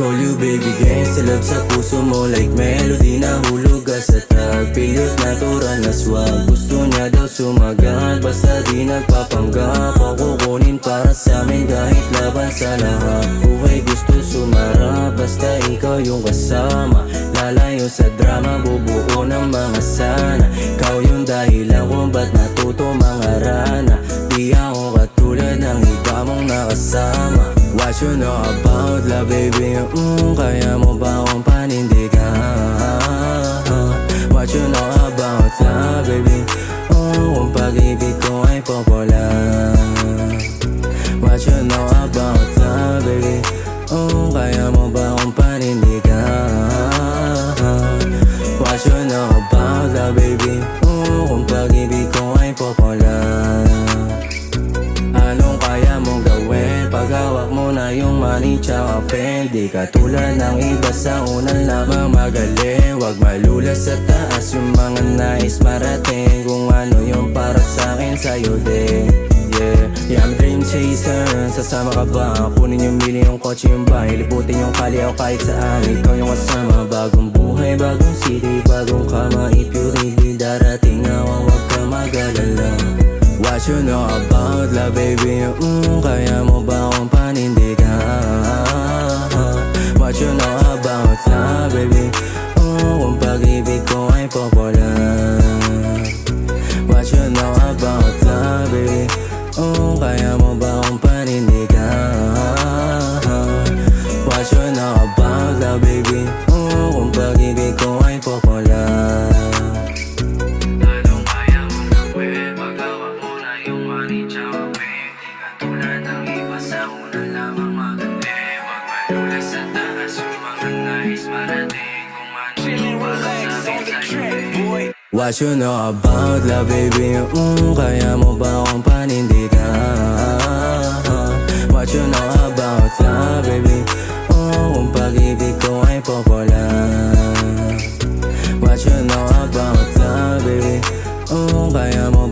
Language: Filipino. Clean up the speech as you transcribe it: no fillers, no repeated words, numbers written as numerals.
told you baby gang, silab sa puso mo like melody na hulugan sa tag. Pilit natural na swag, gusto niya daw sumagat, basta di nagpapanggap. Ako kukunin para sa amin kahit laban sa lahat. Buhay gusto sumarap, basta ikaw yung kasama. Lalayo sa drama, bubuo ng mga sana. Ikaw yung dahilan kung ba't natuto mga rana. Di ako katulad ng iba mong nakasama. What you know about love baby? Kaya mo ba akong panindigan? What you know about love baby? Kung pag-ibig ko ay popular. What you know about love baby? Kaya mo ba akong panindigan? What you know about love baby? Kung pag-ibig ko ay popular. Anong kaya mong gawin pag hawak mo na yung money tsaka pen? Di katulad ng iba sa unang lamang magaling. Huwag malulas sa taas yung mga nais marating. Kung ano yung para sa'kin sa'yo din. Yeah, I'm dream chaser. Sasama ka ba? Kunin yung mili, yung kotse, yung bahay. Liputin yung kali o kahit saan. Ikaw yung kasama. Bagong buhay, bagong city, bagong kama. If you really darating ako, huwag ka mag-alala. What you know about love baby? Kaya mo ba akong panindigan? What you know about love baby? Kung pag-ibig ko ay popular. What you know about love baby? Kaya mo ba akong panindigan? What you know about love baby? Kung pag-ibig ko ay popular. Anong kaya mong gawin pag hawak mo na yung money tsaka pen? Di katulad ng iba sa unang lamang magaling. Huwag malulas sa taas yung mga nais marating. Kung ano yung para sa'kin sa'yo. What you know about love baby? Kaya mo ba akong panindigan? What you know about love baby? Kung pag-ibig ko ay popular. What you know about love baby? Kaya mo